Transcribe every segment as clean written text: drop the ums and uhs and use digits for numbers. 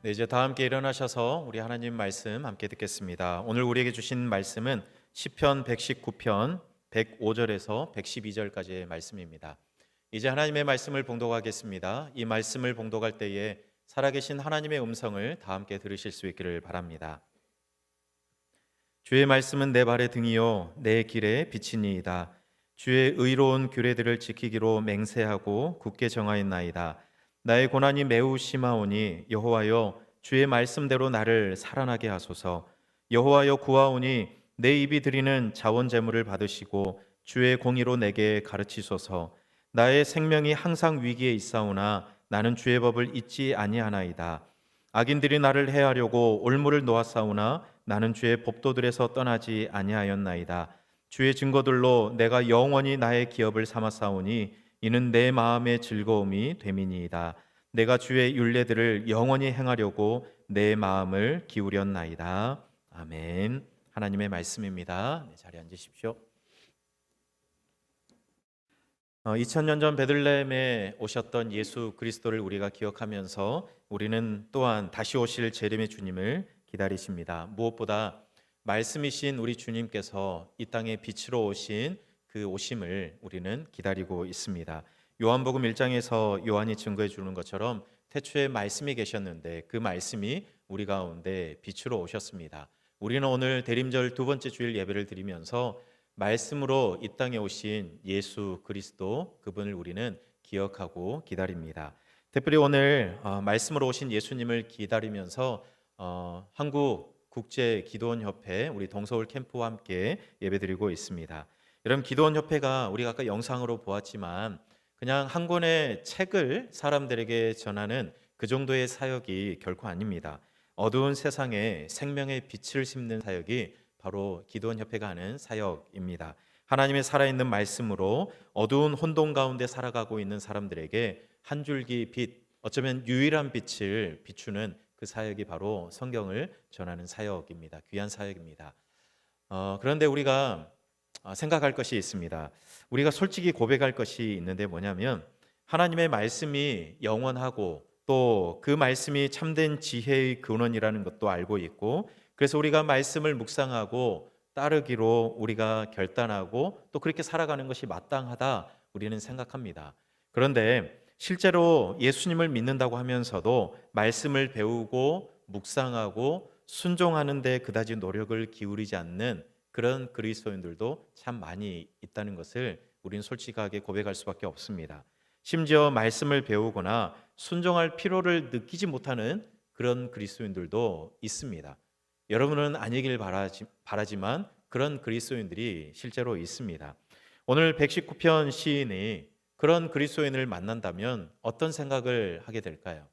네, 이제 다 함께 일어나셔서 우리 하나님 말씀 함께 듣겠습니다. 오늘 우리에게 주신 말씀은 시편 119편 105절에서 112절까지의 말씀입니다. 이제 하나님의 말씀을 봉독하겠습니다. 이 말씀을 봉독할 때에 살아계신 하나님의 음성을 다 함께 들으실 수 있기를 바랍니다. 주의 말씀은 내 발의 등이요 내 길에 비치니이다. 주의 의로운 규례들을 지키기로 맹세하고 굳게 정하였나이다. 나의 고난이 매우 심하오니 여호와여 주의 말씀대로 나를 살아나게 하소서. 여호와여 구하오니 내 입이 드리는 자원 제물을 받으시고 주의 공의로 내게 가르치소서. 나의 생명이 항상 위기에 있사오나 나는 주의 법을 잊지 아니하나이다. 악인들이 나를 해하려고 올무를 놓았사오나 나는 주의 법도들에서 떠나지 아니하였나이다. 주의 증거들로 내가 영원히 나의 기업을 삼았사오니 이는 내 마음의 즐거움이 됨이니이다. 내가 주의 율례들을 영원히 행하려고 내 마음을 기울였나이다. 아멘. 하나님의 말씀입니다. 네, 자리에 앉으십시오. 2000년 전 베들레헴에 오셨던 예수 그리스도를 우리가 기억하면서 우리는 또한 다시 오실 재림의 주님을 기다리십니다. 무엇보다 말씀이신 우리 주님께서 이 땅에 빛으로 오신 그 오심을 우리는 기다리고 있습니다. 요한복음 1장에서 요한이 증거해 주는 것처럼 태초에 말씀이 계셨는데 그 말씀이 우리 가운데 빛으로 오셨습니다. 우리는 오늘 대림절 두 번째 주일 예배를 드리면서 말씀으로 이 땅에 오신 예수 그리스도 그분을 우리는 기억하고 기다립니다. 특별히 오늘 말씀으로 오신 예수님을 기다리면서 한국 국제 기도원 협회 우리 동서울 캠프와 함께 예배드리고 있습니다. 여러분, 기도원 협회가 우리가 아까 영상으로 보았지만 그냥 한 권의 책을 사람들에게 전하는 그 정도의 사역이 결코 아닙니다. 어두운 세상에 생명의 빛을 심는 사역이 바로 기도원 협회가 하는 사역입니다. 하나님의 살아있는 말씀으로 어두운 혼돈 가운데 살아가고 있는 사람들에게 한 줄기 빛, 어쩌면 유일한 빛을 비추는 그 사역이 바로 성경을 전하는 사역입니다. 귀한 사역입니다. 그런데 우리가 생각할 것이 있습니다. 우리가 솔직히 고백할 것이 있는데 뭐냐면 하나님의 말씀이 영원하고 또 그 말씀이 참된 지혜의 근원이라는 것도 알고 있고, 그래서 우리가 말씀을 묵상하고 따르기로 우리가 결단하고 또 그렇게 살아가는 것이 마땅하다 우리는 생각합니다. 그런데 실제로 예수님을 믿는다고 하면서도 말씀을 배우고 묵상하고 순종하는 데 그다지 노력을 기울이지 않는 그런 그리스도인들도 참 많이 있다는 것을 우리는 솔직하게 고백할 수밖에 없습니다. 심지어 말씀을 배우거나 순종할 필요를 느끼지 못하는 그런 그리스도인들도 있습니다. 여러분은 아니길 바라지만 그런 그리스도인들이 실제로 있습니다. 오늘 119편 시인이 그런 그리스도인을 만난다면 어떤 생각을 하게 될까요?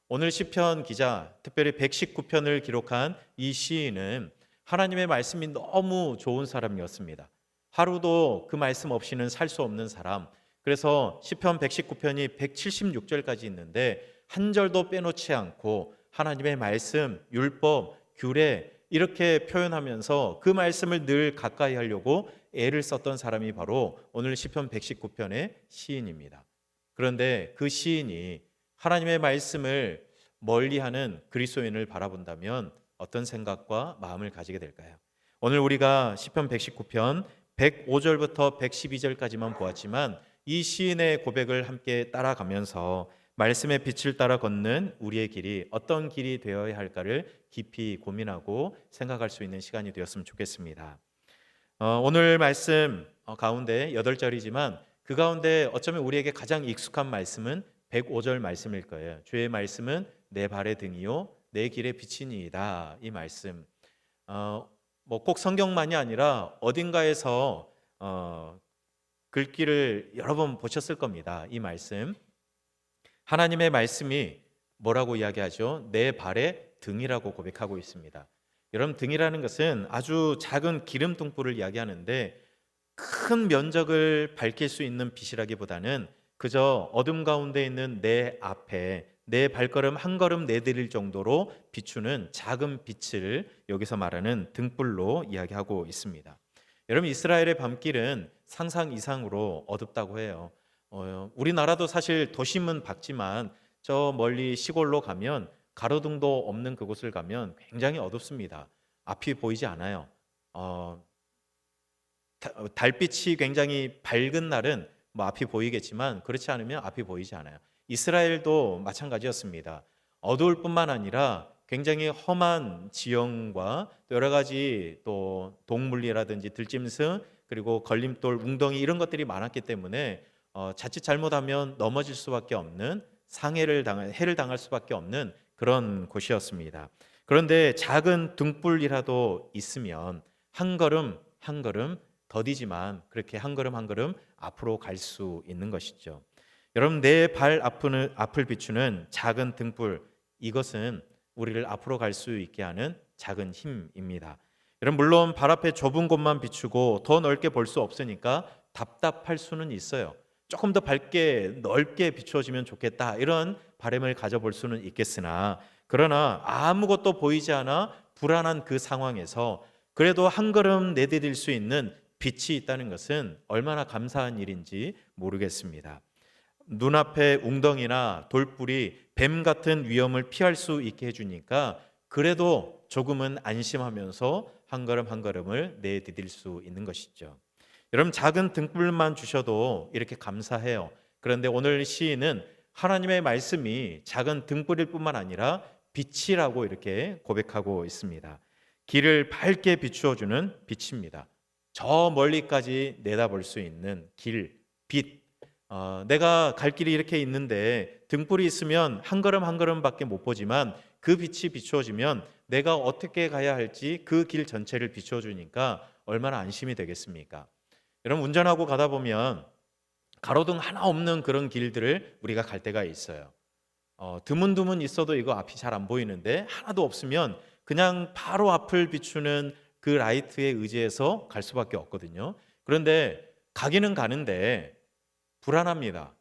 오늘 시편 기자, 특별히 119편을 기록한 이 시인은 하나님의 말씀이 너무 좋은 사람이었습니다. 하루도 그 말씀 없이는 살 수 없는 사람. 그래서 시편 119편이 176절까지 있는데 한 절도 빼놓지 않고 하나님의 말씀, 율법, 규례 이렇게 표현하면서 그 말씀을 늘 가까이 하려고 애를 썼던 사람이 바로 오늘 시편 119편의 시인입니다. 그런데 그 시인이 하나님의 말씀을 멀리하는 그리스도인을 바라본다면 어떤 생각과 마음을 가지게 될까요? 오늘 우리가 시편 119편 105절부터 112절까지만 보았지만 이 시인의 고백을 함께 따라가면서 말씀의 빛을 따라 걷는 우리의 길이 어떤 길이 되어야 할까를 깊이 고민하고 생각할 수 있는 시간이 되었으면 좋겠습니다. 오늘 말씀 가운데 8절이지만 그 가운데 어쩌면 우리에게 가장 익숙한 말씀은 105절 말씀일 거예요. 주의 말씀은 내 발의 등이요 내 길의 빛이니이다. 이 말씀 뭐 꼭 성경만이 아니라 어딘가에서 글귀를 여러 번 보셨을 겁니다. 이 말씀 하나님의 말씀이 뭐라고 이야기하죠? 내 발의 등이라고 고백하고 있습니다. 여러분, 등이라는 것은 아주 작은 기름등불을 이야기하는데 큰 면적을 밝힐 수 있는 빛이라기보다는 그저 어둠 가운데 있는 내 앞에 내 발걸음 한 걸음 내디딜 정도로 비추는 작은 빛을 여기서 말하는 등불로 이야기하고 있습니다. 여러분, 이스라엘의 밤길은 상상 이상으로 어둡다고 해요. 우리나라도 사실 도심은 밝지만 저 멀리 시골로 가면 가로등도 없는 그곳을 가면 굉장히 어둡습니다. 앞이 보이지 않아요. 어, 달빛이 굉장히 밝은 날은 뭐 앞이 보이겠지만 그렇지 않으면 앞이 보이지 않아요. 이스라엘도 마찬가지였습니다. 어두울 뿐만 아니라 굉장히 험한 지형과 또 여러 가지 또 동물이라든지 들짐승 그리고 걸림돌, 웅덩이 이런 것들이 많았기 때문에 자칫 잘못하면 넘어질 수밖에 없는 해를 당할 수밖에 없는 그런 곳이었습니다. 그런데 작은 등불이라도 있으면 한 걸음 한 걸음 더디지만 그렇게 한 걸음 한 걸음 앞으로 갈 수 있는 것이죠. 여러분 내 발 앞을 비추는 작은 등불 이것은 우리를 앞으로 갈 수 있게 하는 작은 힘입니다. 여러분 물론 발 앞에 좁은 곳만 비추고 더 넓게 볼 수 없으니까 답답할 수는 있어요. 조금 더 밝게 넓게 비추어지면 좋겠다 이런 바람을 가져볼 수는 있겠으나 그러나 아무것도 보이지 않아 불안한 그 상황에서 그래도 한 걸음 내디딜 수 있는 빛이 있다는 것은 얼마나 감사한 일인지 모르겠습니다. 눈앞에 웅덩이나 돌불이 뱀 같은 위험을 피할 수 있게 해주니까 그래도 조금은 안심하면서 한 걸음 한 걸음을 내디딜 수 있는 것이죠. 여러분 작은 등불만 주셔도 이렇게 감사해요. 그런데 오늘 시인은 하나님의 말씀이 작은 등불일 뿐만 아니라 빛이라고 이렇게 고백하고 있습니다. 길을 밝게 비추어주는 빛입니다. 저 멀리까지 내다볼 수 있는 길, 빛. 내가 갈 길이 이렇게 있는데 등불이 있으면 한 걸음 한 걸음밖에 못 보지만 그 빛이 비추어지면 내가 어떻게 가야 할지 그 길 전체를 비추어주니까 얼마나 안심이 되겠습니까? 여러분 운전하고 가다 보면 가로등 하나 없는 그런 길들을 우리가 갈 때가 있어요. 드문드문 있어도 이거 앞이 잘 안 보이는데 하나도 없으면 그냥 바로 앞을 비추는 그 라이트에 의지해서 갈 수밖에 없거든요. 그런데 가기는 가는데 불안합니다.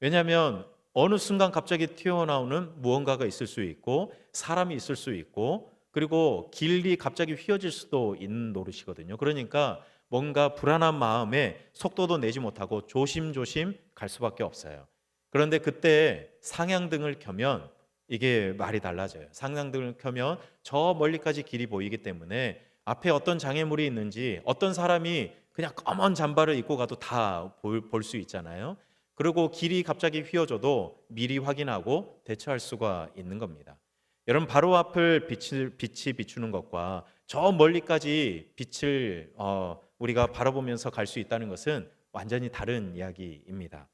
왜냐하면 어느 순간 갑자기 튀어나오는 무언가가 있을 수 있고 사람이 있을 수 있고 그리고 길이 갑자기 휘어질 수도 있는 노릇이거든요. 그러니까 뭔가 불안한 마음에 속도도 내지 못하고 조심조심 갈 수밖에 없어요. 그런데 그때 상향등을 켜면 이게 말이 달라져요. 상향등을 켜면 저 멀리까지 길이 보이기 때문에 앞에 어떤 장애물이 있는지 어떤 사람이 그냥 검은 잠바를 입고 가도 다 볼 수 있잖아요. 그리고 길이 갑자기 휘어져도 미리 확인하고 대처할 수가 있는 겁니다. 여러분 바로 앞을 빛이 비추는 것과 저 멀리까지 빛을 우리가 바라보면서 갈 수 있다는 것은 완전히 다른 이야기입니다.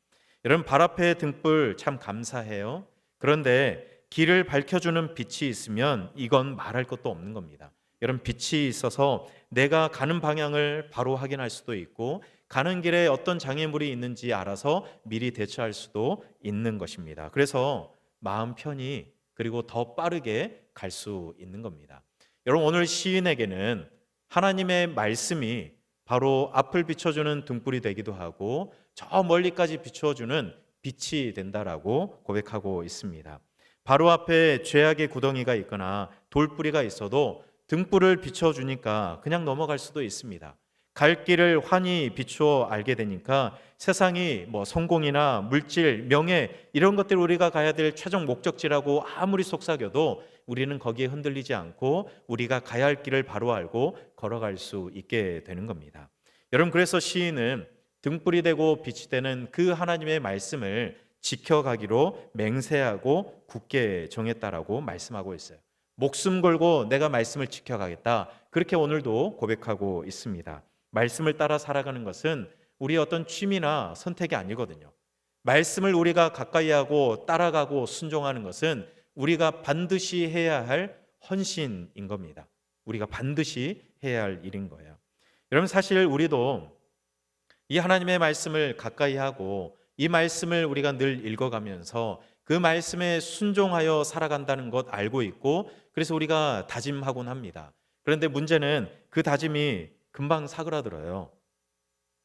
여러분 발 앞에 등불 참 감사해요. 그런데 길을 밝혀주는 빛이 있으면 이건 말할 것도 없는 겁니다. 여러분 빛이 있어서 내가 가는 방향을 바로 확인할 수도 있고 가는 길에 어떤 장애물이 있는지 알아서 미리 대처할 수도 있는 것입니다. 그래서 마음 편히 그리고 더 빠르게 갈 수 있는 겁니다. 여러분 오늘 시인에게는 하나님의 말씀이 바로 앞을 비춰주는 등불이 되기도 하고 저 멀리까지 비추어주는 빛이 된다라고 고백하고 있습니다. 바로 앞에 죄악의 구덩이가 있거나 돌뿌리가 있어도 등불을 비춰주니까 그냥 넘어갈 수도 있습니다. 갈 길을 환히 비추어 알게 되니까 세상이 뭐 성공이나 물질, 명예 이런 것들 우리가 가야 될 최종 목적지라고 아무리 속삭여도 우리는 거기에 흔들리지 않고 우리가 가야 할 길을 바로 알고 걸어갈 수 있게 되는 겁니다. 여러분 그래서 시인은 등불이 되고 빛이 되는 그 하나님의 말씀을 지켜가기로 맹세하고 굳게 정했다라고 말씀하고 있어요. 목숨 걸고 내가 말씀을 지켜가겠다. 그렇게 오늘도 고백하고 있습니다. 말씀을 따라 살아가는 것은 우리의 어떤 취미나 선택이 아니거든요. 말씀을 우리가 가까이 하고 따라가고 순종하는 것은 우리가 반드시 해야 할 헌신인 겁니다. 우리가 반드시 해야 할 일인 거예요. 여러분 사실 우리도 이 하나님의 말씀을 가까이 하고 이 말씀을 우리가 늘 읽어가면서 그 말씀에 순종하여 살아간다는 것 알고 있고 그래서 우리가 다짐하곤 합니다. 그런데 문제는 그 다짐이 금방 사그라들어요.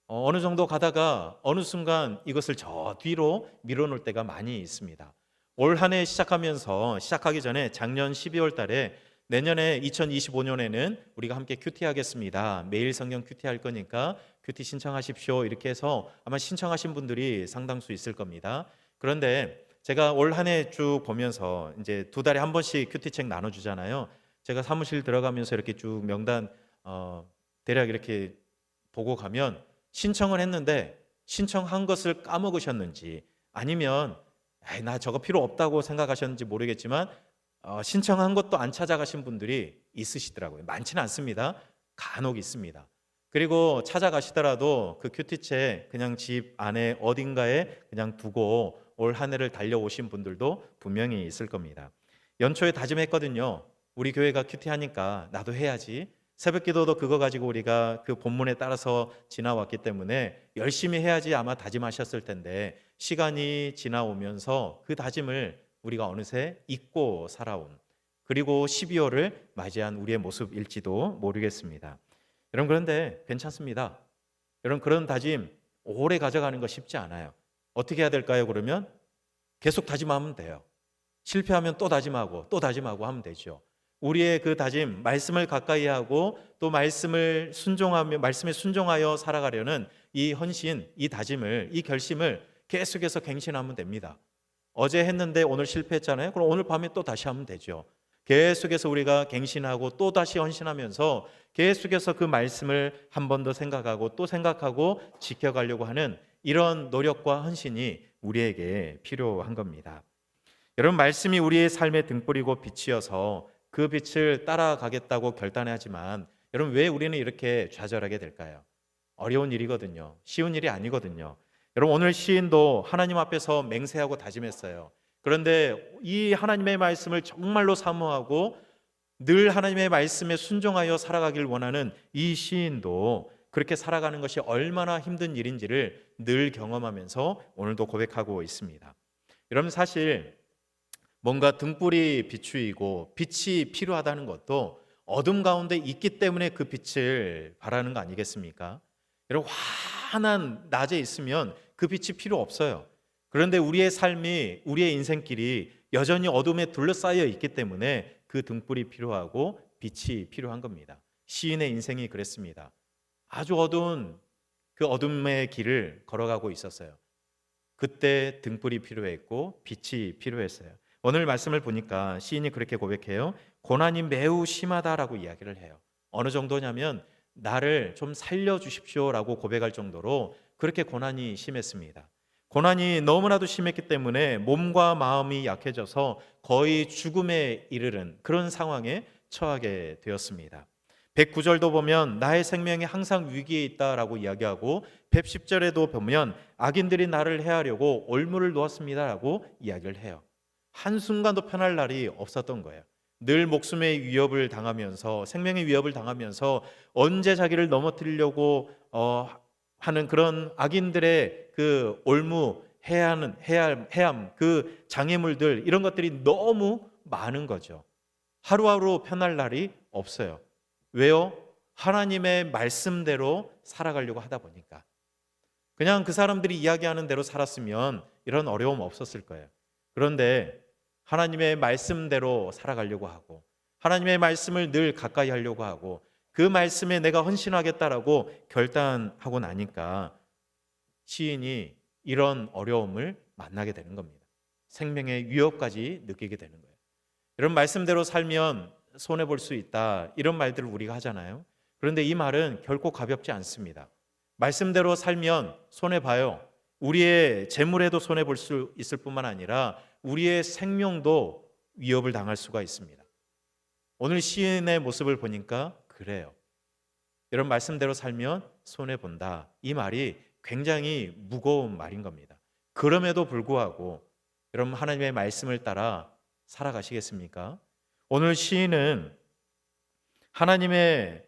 어느 정도 가다가 어느 순간 이것을 저 뒤로 밀어놓을 때가 많이 있습니다. 올 한 해 시작하기 전에 작년 12월 달에 내년에 2025년에는 우리가 함께 큐티 하겠습니다. 매일 성경 큐티 할 거니까 큐티 신청하십시오. 이렇게 해서 아마 신청하신 분들이 상당수 있을 겁니다. 그런데 제가 올 한 해 쭉 보면서 이제 두 달에 한 번씩 큐티책 나눠주잖아요. 제가 사무실 들어가면서 이렇게 쭉 명단 대략 이렇게 보고 가면 신청을 했는데 신청한 것을 까먹으셨는지 아니면 에이, 나 저거 필요 없다고 생각하셨는지 모르겠지만 신청한 것도 안 찾아가신 분들이 있으시더라고요. 많지는 않습니다. 간혹 있습니다. 그리고 찾아가시더라도 그 큐티책 그냥 집 안에 어딘가에 그냥 두고 올 한 해를 달려오신 분들도 분명히 있을 겁니다. 연초에 다짐했거든요. 우리 교회가 큐티하니까 나도 해야지. 새벽 기도도 그거 가지고 우리가 그 본문에 따라서 지나왔기 때문에 열심히 해야지 아마 다짐하셨을 텐데 시간이 지나오면서 그 다짐을 우리가 어느새 잊고 살아온 그리고 12월을 맞이한 우리의 모습일지도 모르겠습니다. 여러분 그런데 괜찮습니다. 여러분 그런 다짐 오래 가져가는 거 쉽지 않아요. 어떻게 해야 될까요? 그러면 계속 다짐하면 돼요. 실패하면 또 다짐하고 또 다짐하고 하면 되죠. 우리의 그 다짐, 말씀을 가까이 하고 또 말씀을 순종하며 말씀에 순종하여 살아가려는 이 헌신, 이 다짐을, 이 결심을 계속해서 갱신하면 됩니다. 어제 했는데 오늘 실패했잖아요. 그럼 오늘 밤에 또 다시 하면 되죠. 계속해서 우리가 갱신하고 또 다시 헌신하면서 계속해서 그 말씀을 한 번 더 생각하고 또 생각하고 지켜가려고 하는 이런 노력과 헌신이 우리에게 필요한 겁니다. 여러분 말씀이 우리의 삶의 등불이고 빛이어서 그 빛을 따라가겠다고 결단하지만 여러분 왜 우리는 이렇게 좌절하게 될까요? 어려운 일이거든요. 쉬운 일이 아니거든요. 여러분 오늘 시인도 하나님 앞에서 맹세하고 다짐했어요. 그런데 이 하나님의 말씀을 정말로 사모하고 늘 하나님의 말씀에 순종하여 살아가길 원하는 이 시인도 그렇게 살아가는 것이 얼마나 힘든 일인지를 늘 경험하면서 오늘도 고백하고 있습니다. 여러분 사실 뭔가 등불이 비추이고 빛이 필요하다는 것도 어둠 가운데 있기 때문에 그 빛을 바라는 거 아니겠습니까? 여러분 환한 낮에 있으면 그 빛이 필요 없어요. 그런데 우리의 삶이 우리의 인생길이 여전히 어둠에 둘러싸여 있기 때문에 그 등불이 필요하고 빛이 필요한 겁니다. 시인의 인생이 그랬습니다. 아주 어두운 그 어둠의 길을 걸어가고 있었어요. 그때 등불이 필요했고 빛이 필요했어요. 오늘 말씀을 보니까 시인이 그렇게 고백해요. 고난이 매우 심하다라고 이야기를 해요. 어느 정도냐면 나를 좀 살려주십시오라고 고백할 정도로 그렇게 고난이 심했습니다. 고난이 너무나도 심했기 때문에 몸과 마음이 약해져서 거의 죽음에 이르는 그런 상황에 처하게 되었습니다. 109절도 보면 나의 생명이 항상 위기에 있다라고 이야기하고 110절에도 보면 악인들이 나를 해하려고 올무를 놓았습니다라고 이야기를 해요. 한순간도 편할 날이 없었던 거예요. 늘 목숨의 위협을 당하면서 생명의 위협을 당하면서 언제 자기를 넘어뜨리려고 하는 그런 악인들의 그 올무, 해함, 그 장애물들 이런 것들이 너무 많은 거죠. 하루하루 편할 날이 없어요. 왜요? 하나님의 말씀대로 살아가려고 하다 보니까. 그냥 그 사람들이 이야기하는 대로 살았으면 이런 어려움 없었을 거예요. 그런데 하나님의 말씀대로 살아가려고 하고 하나님의 말씀을 늘 가까이 하려고 하고 그 말씀에 내가 헌신하겠다라고 결단하고 나니까 시인이 이런 어려움을 만나게 되는 겁니다. 생명의 위협까지 느끼게 되는 거예요. 이런 말씀대로 살면 손해볼 수 있다 이런 말들을 우리가 하잖아요. 그런데 이 말은 결코 가볍지 않습니다. 말씀대로 살면 손해봐요. 우리의 재물에도 손해볼 수 있을 뿐만 아니라 우리의 생명도 위협을 당할 수가 있습니다. 오늘 시인의 모습을 보니까 그래요. 이런 말씀대로 살면 손해본다. 이 말이 굉장히 무거운 말인 겁니다. 그럼에도 불구하고 여러분 하나님의 말씀을 따라 살아가시겠습니까? 오늘 시인은 하나님의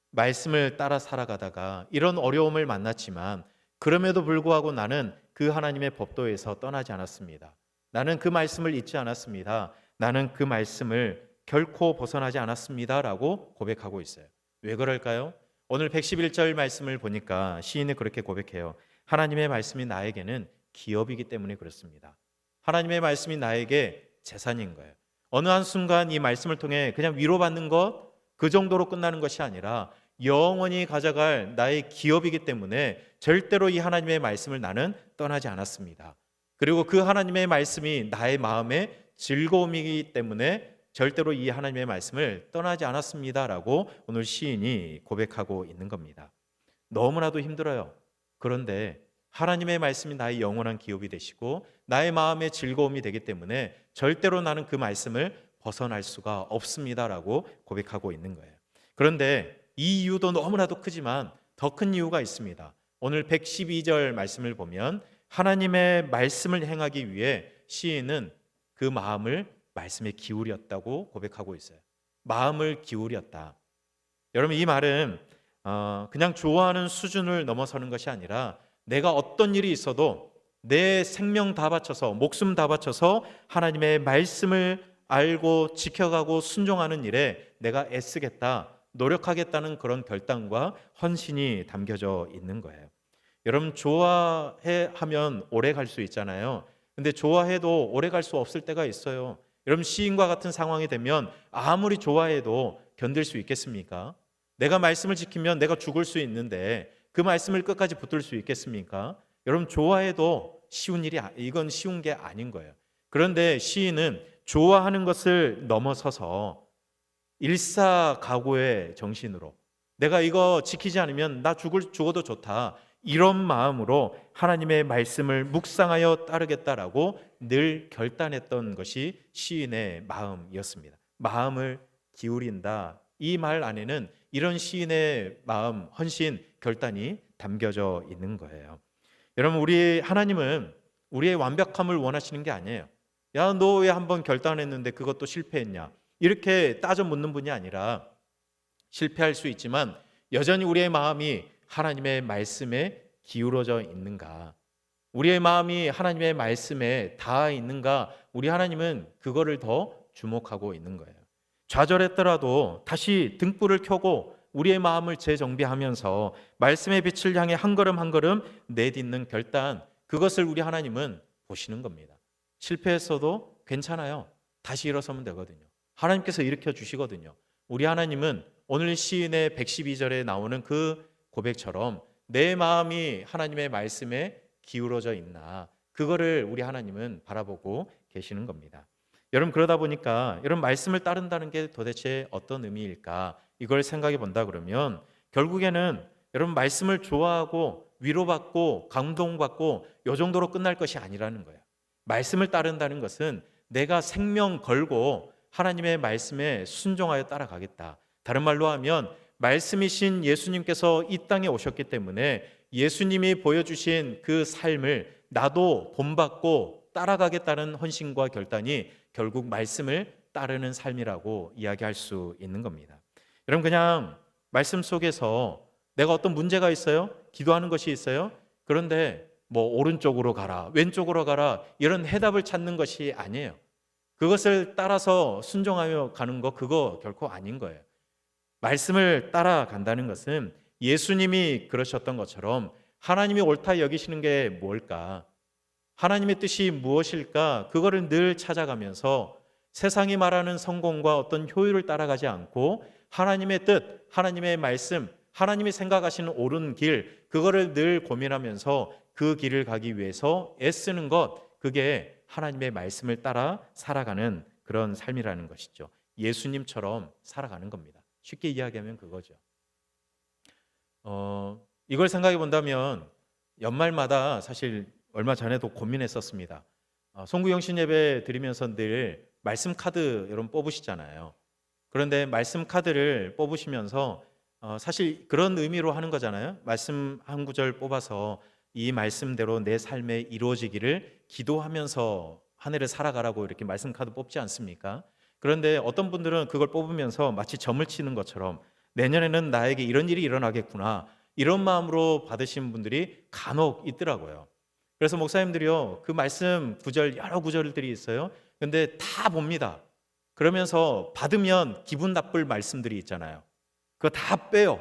말씀을 따라 살아가다가 이런 어려움을 만났지만 그럼에도 불구하고 나는 그 하나님의 법도에서 떠나지 않았습니다. 나는 그 말씀을 잊지 않았습니다. 나는 그 말씀을 결코 벗어나지 않았습니다라고 고백하고 있어요. 왜 그럴까요? 오늘 111절 말씀을 보니까 시인이 그렇게 고백해요. 하나님의 말씀이 나에게는 기업이기 때문에 그렇습니다. 하나님의 말씀이 나에게 재산인 거예요. 어느 한순간 이 말씀을 통해 그냥 위로받는 것 그 정도로 끝나는 것이 아니라 영원히 가져갈 나의 기업이기 때문에 절대로 이 하나님의 말씀을 나는 떠나지 않았습니다. 그리고 그 하나님의 말씀이 나의 마음의 즐거움이기 때문에 절대로 이 하나님의 말씀을 떠나지 않았습니다라고 오늘 시인이 고백하고 있는 겁니다. 너무나도 힘들어요. 그런데 하나님의 말씀이 나의 영원한 기업이 되시고 나의 마음의 즐거움이 되기 때문에 절대로 나는 그 말씀을 벗어날 수가 없습니다라고 고백하고 있는 거예요. 그런데 이 이유도 너무나도 크지만 더 큰 이유가 있습니다. 오늘 112절 말씀을 보면 하나님의 말씀을 행하기 위해 시인은 그 마음을 말씀에 기울였다고 고백하고 있어요. 마음을 기울였다. 여러분, 이 말은 그냥 좋아하는 수준을 넘어서는 것이 아니라 내가 어떤 일이 있어도 내 생명 다 바쳐서, 목숨 다 바쳐서 하나님의 말씀을 알고 지켜가고 순종하는 일에 내가 애쓰겠다, 노력하겠다는 그런 결단과 헌신이 담겨져 있는 거예요. 여러분, 좋아해 하면 오래 갈 수 있잖아요. 근데 좋아해도 오래 갈 수 없을 때가 있어요. 여러분, 시인과 같은 상황이 되면 아무리 좋아해도 견딜 수 있겠습니까? 내가 말씀을 지키면 내가 죽을 수 있는데 그 말씀을 끝까지 붙들 수 있겠습니까? 여러분, 좋아해도 이건 쉬운 게 아닌 거예요. 그런데 시인은 좋아하는 것을 넘어서서 일사각오의 정신으로 내가 이거 지키지 않으면 나 죽어도 좋다, 이런 마음으로 하나님의 말씀을 묵상하여 따르겠다라고 늘 결단했던 것이 시인의 마음이었습니다. 마음을 기울인다, 이 말 안에는 이런 시인의 마음, 헌신, 결단이 담겨져 있는 거예요. 여러분, 우리 하나님은 우리의 완벽함을 원하시는 게 아니에요. 야, 너 왜 한번 결단했는데 그것도 실패했냐, 이렇게 따져 묻는 분이 아니라 실패할 수 있지만 여전히 우리의 마음이 하나님의 말씀에 기울어져 있는가, 우리의 마음이 하나님의 말씀에 닿아 있는가, 우리 하나님은 그거를 더 주목하고 있는 거예요. 좌절했더라도 다시 등불을 켜고 우리의 마음을 재정비하면서 말씀의 빛을 향해 한 걸음 한 걸음 내딛는 결단, 그것을 우리 하나님은 보시는 겁니다. 실패했어도 괜찮아요. 다시 일어서면 되거든요. 하나님께서 일으켜 주시거든요. 우리 하나님은 오늘 시인의 112절에 나오는 그 고백처럼 내 마음이 하나님의 말씀에 기울어져 있나, 그거를 우리 하나님은 바라보고 계시는 겁니다. 여러분, 그러다 보니까 여러분, 말씀을 따른다는 게 도대체 어떤 의미일까, 이걸 생각해 본다 그러면 결국에는 여러분, 말씀을 좋아하고 위로받고 감동받고 이 정도로 끝날 것이 아니라는 거예요. 말씀을 따른다는 것은 내가 생명 걸고 하나님의 말씀에 순종하여 따라가겠다. 다른 말로 하면 말씀이신 예수님께서 이 땅에 오셨기 때문에 예수님이 보여주신 그 삶을 나도 본받고 따라가겠다는 헌신과 결단이 결국 말씀을 따르는 삶이라고 이야기할 수 있는 겁니다. 여러분, 그냥 말씀 속에서 내가 어떤 문제가 있어요? 기도하는 것이 있어요? 그런데 뭐 오른쪽으로 가라, 왼쪽으로 가라, 이런 해답을 찾는 것이 아니에요. 그것을 따라서 순종하며 가는 거, 그거 결코 아닌 거예요. 말씀을 따라간다는 것은 예수님이 그러셨던 것처럼 하나님이 옳다 여기시는 게 뭘까? 하나님의 뜻이 무엇일까? 그거를 늘 찾아가면서 세상이 말하는 성공과 어떤 효율을 따라가지 않고 하나님의 뜻, 하나님의 말씀, 하나님이 생각하시는 옳은 길, 그거를 늘 고민하면서 그 길을 가기 위해서 애쓰는 것, 그게 하나님의 말씀을 따라 살아가는 그런 삶이라는 것이죠. 예수님처럼 살아가는 겁니다. 쉽게 이야기하면 그거죠. 이걸 생각해 본다면 연말마다 사실 얼마 전에도 고민했었습니다. 송구영신 예배 드리면서 늘 말씀 카드 여러분 뽑으시잖아요. 그런데 말씀 카드를 뽑으시면서 사실 그런 의미로 하는 거잖아요. 말씀 한 구절 뽑아서 이 말씀대로 내 삶에 이루어지기를 기도하면서 한 해를 살아가라고 이렇게 말씀 카드 뽑지 않습니까? 그런데 어떤 분들은 그걸 뽑으면서 마치 점을 치는 것처럼 내년에는 나에게 이런 일이 일어나겠구나, 이런 마음으로 받으신 분들이 간혹 있더라고요. 그래서 목사님들이요, 그 말씀 구절, 여러 구절들이 있어요. 근데 다 봅니다. 그러면서 받으면 기분 나쁠 말씀들이 있잖아요. 그거 다 빼요.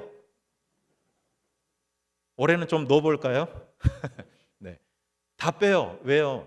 올해는 좀 넣어볼까요? 네, 다 빼요. 왜요?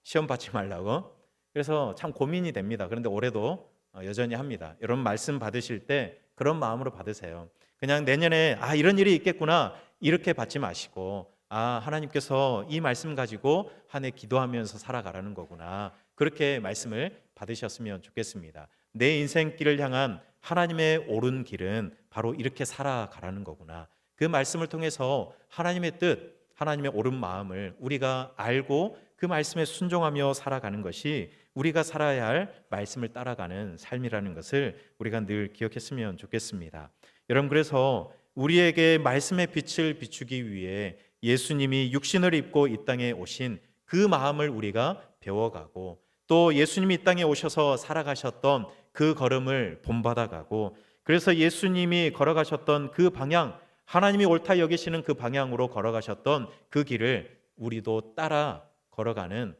시험 받지 말라고. 그래서 참 고민이 됩니다. 그런데 올해도 여전히 합니다. 여러분, 말씀 받으실 때 그런 마음으로 받으세요. 그냥 내년에 이런 일이 있겠구나, 이렇게 받지 마시고 하나님께서 이 말씀 가지고 한 해 기도하면서 살아가라는 거구나. 그렇게 말씀을 받으셨으면 좋겠습니다. 내 인생길을 향한 하나님의 옳은 길은 바로 이렇게 살아가라는 거구나. 그 말씀을 통해서 하나님의 뜻, 하나님의 옳은 마음을 우리가 알고 그 말씀에 순종하며 살아가는 것이 우리가 살아야 할 말씀을 따라가는 삶이라는 것을 우리가 늘 기억했으면 좋겠습니다. 여러분, 그래서 우리에게 말씀의 빛을 비추기 위해 예수님이 육신을 입고 이 땅에 오신 그 마음을 우리가 배워가고, 또 예수님이 이 땅에 오셔서 살아가셨던 그 걸음을 본받아가고, 그래서 예수님이 걸어가셨던 그 방향, 하나님이 옳다 여기시는 그 방향으로 걸어가셨던 그 길을 우리도 따라 걸어가는,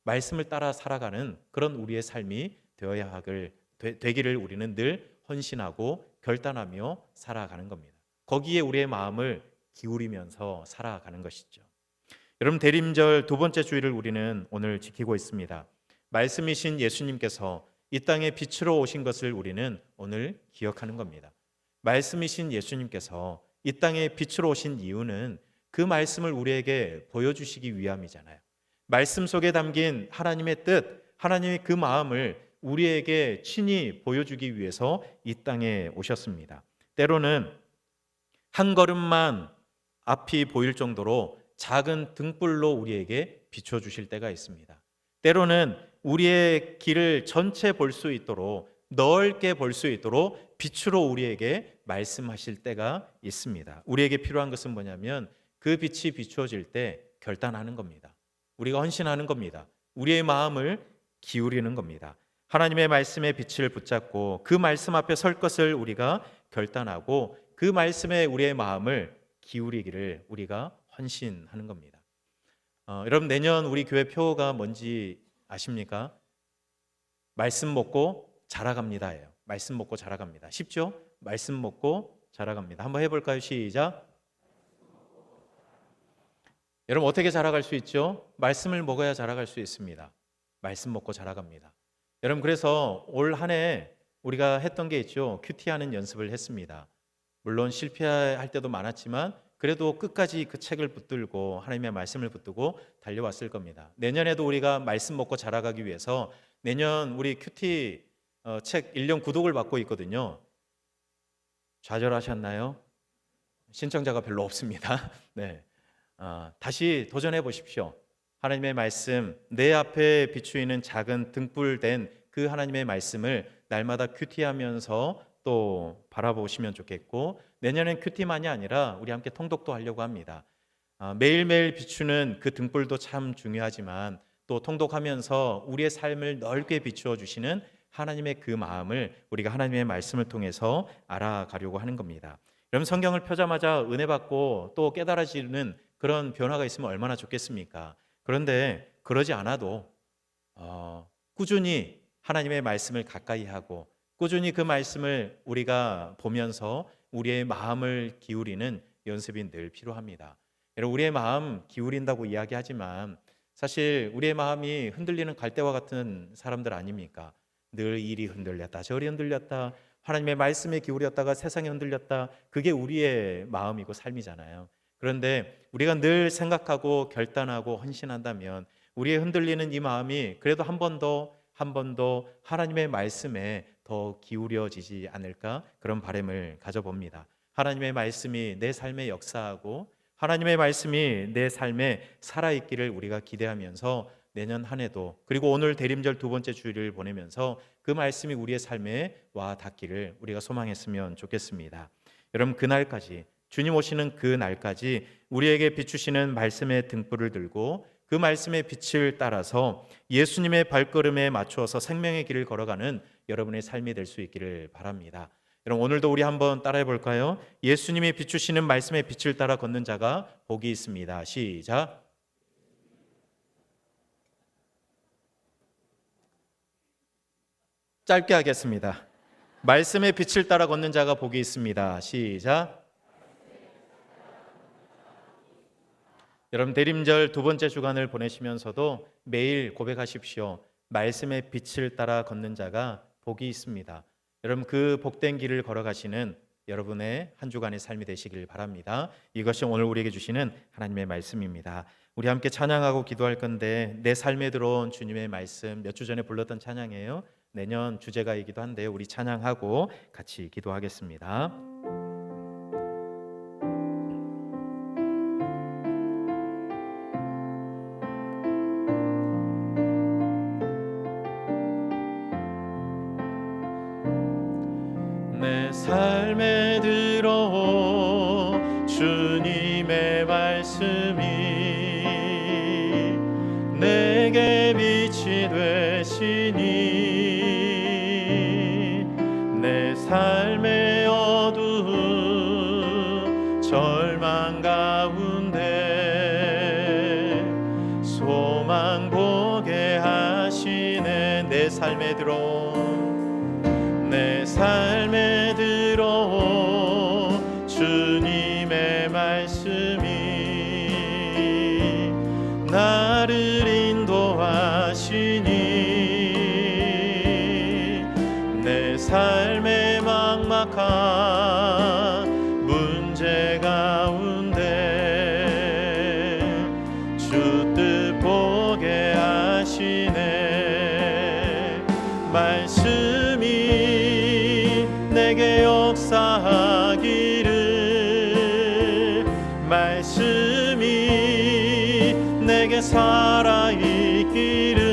말씀을 따라 살아가는 그런 우리의 삶이 되기를 우리는 늘 헌신하고 결단하며 살아가는 겁니다. 거기에 우리의 마음을 기울이면서 살아가는 것이죠. 여러분, 대림절 두 번째 주일을 우리는 오늘 지키고 있습니다. 말씀이신 예수님께서 이 땅에 빛으로 오신 것을 우리는 오늘 기억하는 겁니다. 말씀이신 예수님께서 이 땅에 빛으로 오신 이유는 그 말씀을 우리에게 보여주시기 위함이잖아요. 말씀 속에 담긴 하나님의 뜻, 하나님의 그 마음을 우리에게 친히 보여주기 위해서 이 땅에 오셨습니다. 때로는 한 걸음만 앞이 보일 정도로 작은 등불로 우리에게 비춰주실 때가 있습니다. 때로는 우리의 길을 전체 볼 수 있도록, 넓게 볼 수 있도록 빛으로 우리에게 말씀하실 때가 있습니다. 우리에게 필요한 것은 뭐냐면 그 빛이 비추어질 때 결단하는 겁니다. 우리가 헌신하는 겁니다. 우리의 마음을 기울이는 겁니다. 하나님의 말씀의 빛을 붙잡고 그 말씀 앞에 설 것을 우리가 결단하고 그 말씀에 우리의 마음을 기울이기를 우리가 헌신하는 겁니다. 여러분, 내년 우리 교회 표어가 뭔지 아십니까? 말씀 먹고 자라갑니다예요. 말씀 먹고 자라갑니다. 쉽죠? 말씀 먹고 자라갑니다. 한번 해볼까요? 시작. 여러분, 어떻게 자라갈 수 있죠? 말씀을 먹어야 자라갈 수 있습니다. 말씀 먹고 자라갑니다. 여러분, 그래서 올 한 해 우리가 했던 게 있죠. 큐티하는 연습을 했습니다. 물론 실패할 때도 많았지만 그래도 끝까지 그 책을 붙들고 하나님의 말씀을 붙들고 달려왔을 겁니다. 내년에도 우리가 말씀 먹고 자라가기 위해서 내년 우리 큐티 책 1년 구독을 받고 있거든요. 좌절하셨나요? 신청자가 별로 없습니다. 네, 다시 도전해 보십시오. 하나님의 말씀, 내 앞에 비추이는 작은 등불된 그 하나님의 말씀을 날마다 큐티하면서 또 바라보시면 좋겠고, 내년엔 큐티만이 아니라 우리 함께 통독도 하려고 합니다. 매일매일 비추는 그 등불도 참 중요하지만 또 통독하면서 우리의 삶을 넓게 비추어 주시는 하나님의 그 마음을 우리가 하나님의 말씀을 통해서 알아가려고 하는 겁니다. 여러분, 성경을 펴자마자 은혜 받고 또 깨달아지는 그런 변화가 있으면 얼마나 좋겠습니까? 그런데 그러지 않아도 꾸준히 하나님의 말씀을 가까이 하고 꾸준히 그 말씀을 우리가 보면서 우리의 마음을 기울이는 연습이 늘 필요합니다. 여러분, 우리의 마음 기울인다고 이야기하지만 사실 우리의 마음이 흔들리는 갈대와 같은 사람들 아닙니까? 늘 이리 흔들렸다 저리 흔들렸다, 하나님의 말씀에 기울였다가 세상에 흔들렸다. 그게 우리의 마음이고 삶이잖아요. 그런데 우리가 늘 생각하고 결단하고 헌신한다면 우리의 흔들리는 이 마음이 그래도 한 번 더 하나님의 말씀에 더 기울여지지 않을까, 그런 바람을 가져봅니다. 하나님의 말씀이 내 삶에 역사하고 하나님의 말씀이 내 삶에 살아있기를 우리가 기대하면서 내년 한 해도, 그리고 오늘 대림절 두 번째 주일을 보내면서 그 말씀이 우리의 삶에 와 닿기를 우리가 소망했으면 좋겠습니다. 여러분, 그날까지, 주님 오시는 그 날까지 우리에게 비추시는 말씀의 등불을 들고 그 말씀의 빛을 따라서 예수님의 발걸음에 맞추어서 생명의 길을 걸어가는 여러분의 삶이 될 수 있기를 바랍니다. 여러분, 오늘도 우리 한번 따라해 볼까요? 예수님이 비추시는 말씀의 빛을 따라 걷는 자가 복이 있습니다. 시작. 짧게 하겠습니다. 말씀의 빛을 따라 걷는 자가 복이 있습니다. 시작. 여러분, 대림절 두 번째 주간을 보내시면서도 매일 고백하십시오. 말씀의 빛을 따라 걷는 자가 복이 있습니다. 여러분, 그 복된 길을 걸어가시는 여러분의 한 주간의 삶이 되시길 바랍니다. 이것이 오늘 우리에게 주시는 하나님의 말씀입니다. 우리 함께 찬양하고 기도할 건데, 내 삶에 들어온 주님의 말씀, 몇 주 전에 불렀던 찬양이에요. 내년 주제가이기도 한데요. 우리 찬양하고 같이 기도하겠습니다. 내 삶에 들어온 주님의 말씀이 내게 빛이 되시니, 내 삶의 어두운 절망 가운데 소망 보게 하시네. 내 삶에 들어온 주님의 말씀이 나를 인도하시니, 내 삶의 막막한 문제 가운데 주 뜻 보게 하시네. 말씀이 내게 역사하기를, 말씀이 내게 살아있기를,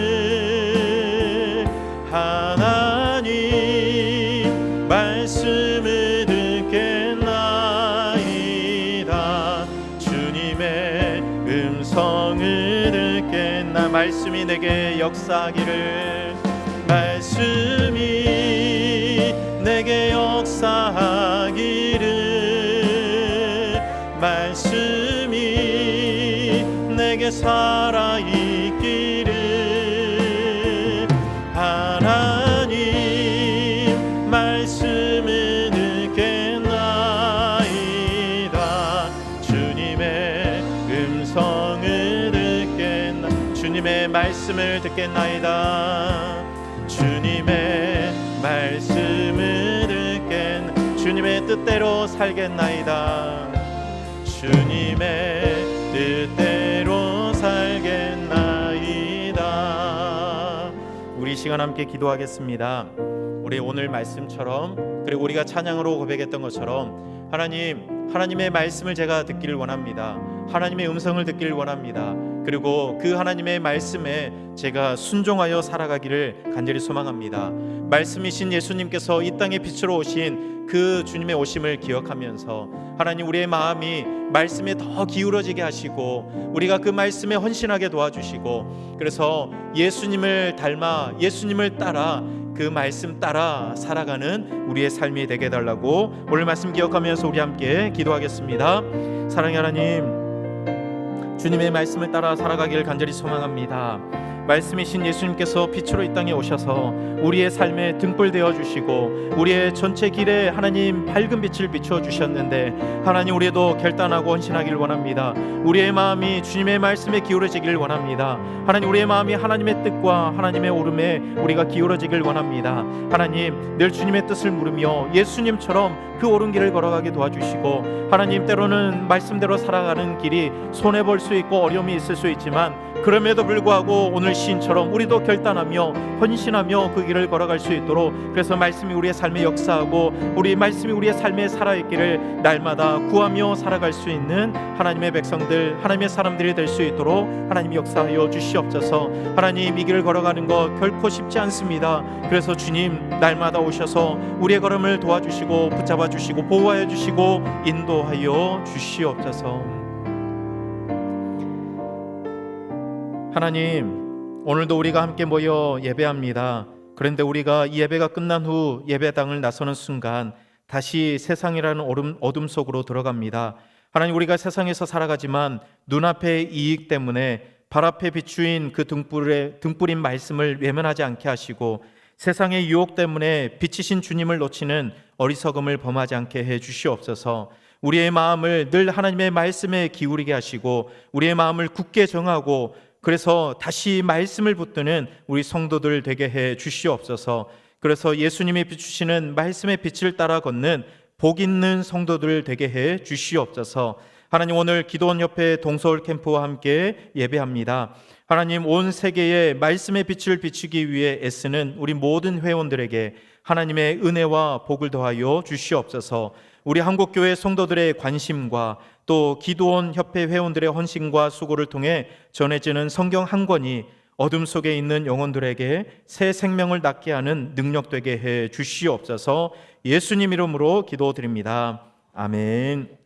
하나님 말씀을 듣겠나이다. 주님의 음성을 듣겠나. 말씀이 내게 역사하기를, 말씀이 내게 역사하기를, 말씀이 내게 살아있기를, 하나님 말씀을 듣겠나이다. 주님의 음성을 듣겠나. 주님의 말씀을 듣겠나이다. 주님의 말씀을 듣겠나. 주님의 뜻대로 살겠나이다. 주님의 뜻대로 살겠나이다. 우리 시간 함께 기도하겠습니다. 우리 오늘 말씀처럼, 그리고 우리가 찬양으로 고백했던 것처럼, 하나님의 말씀을 제가 듣기를 원합니다. 하나님의 음성을 듣기를 원합니다. 그리고 그 하나님의 말씀에 제가 순종하여 살아가기를 간절히 소망합니다. 말씀이신 예수님께서 이 땅에 빛으로 오신 그 주님의 오심을 기억하면서, 하나님 우리의 마음이 말씀에 더 기울어지게 하시고, 우리가 그 말씀에 헌신하게 도와주시고, 그래서 예수님을 닮아 예수님을 따라 그 말씀 따라 살아가는 우리의 삶이 되게 해달라고 오늘 말씀 기억하면서 우리 함께 기도하겠습니다. 사랑의 하나님, 주님의 말씀을 따라 살아가기를 간절히 소망합니다. 말씀이신 예수님께서 빛으로 이 땅에 오셔서 우리의 삶에 등불 되어 주시고 우리의 전체 길에 하나님 밝은 빛을 비추어 주셨는데, 하나님 우리도 결단하고 헌신하기를 원합니다. 우리의 마음이 주님의 말씀에 기울어지기를 원합니다. 하나님 우리의 마음이 하나님의 뜻과 하나님의 오름에 우리가 기울어지기를 원합니다. 하나님 늘 주님의 뜻을 물으며 예수님처럼 그 옳은 길을 걸어가게 도와주시고, 하나님 때로는 말씀대로 살아가는 길이 손해볼 수 있고 어려움이 있을 수 있지만, 그럼에도 불구하고 오늘 시인처럼 우리도 결단하며 헌신하며 그 길을 걸어갈 수 있도록, 그래서 말씀이 우리의 삶에 역사하고 우리 말씀이 우리의 삶에 살아있기를 날마다 구하며 살아갈 수 있는 하나님의 백성들, 하나님의 사람들이 될 수 있도록 하나님 역사하여 주시옵소서. 하나님 이 길을 걸어가는 것 결코 쉽지 않습니다. 그래서 주님 날마다 오셔서 우리의 걸음을 도와주시고 붙잡아 주시고 보호하여 주시고 인도하여 주시옵소서. 하나님 오늘도 우리가 함께 모여 예배합니다. 그런데 우리가 이 예배가 끝난 후 예배당을 나서는 순간 다시 세상이라는 어둠 속으로 들어갑니다. 하나님 우리가 세상에서 살아가지만 눈앞의 이익 때문에 발 앞에 비추인 그 등불인 말씀을 외면하지 않게 하시고, 세상의 유혹 때문에 빛이신 주님을 놓치는 어리석음을 범하지 않게 해 주시옵소서. 우리의 마음을 늘 하나님의 말씀에 기울이게 하시고 우리의 마음을 굳게 정하고, 그래서 다시 말씀을 붙드는 우리 성도들 되게 해 주시옵소서. 그래서 예수님이 비추시는 말씀의 빛을 따라 걷는 복 있는 성도들 되게 해 주시옵소서. 하나님, 오늘 기도원협회 동서울 캠프와 함께 예배합니다. 하나님, 온 세계에 말씀의 빛을 비추기 위해 애쓰는 우리 모든 회원들에게 하나님의 은혜와 복을 더하여 주시옵소서. 우리 한국교회 성도들의 관심과 또 기도원 협회 회원들의 헌신과 수고를 통해 전해지는 성경 한 권이 어둠 속에 있는 영혼들에게 새 생명을 낳게 하는 능력 되게 해 주시옵소서. 예수님 이름으로 기도드립니다. 아멘.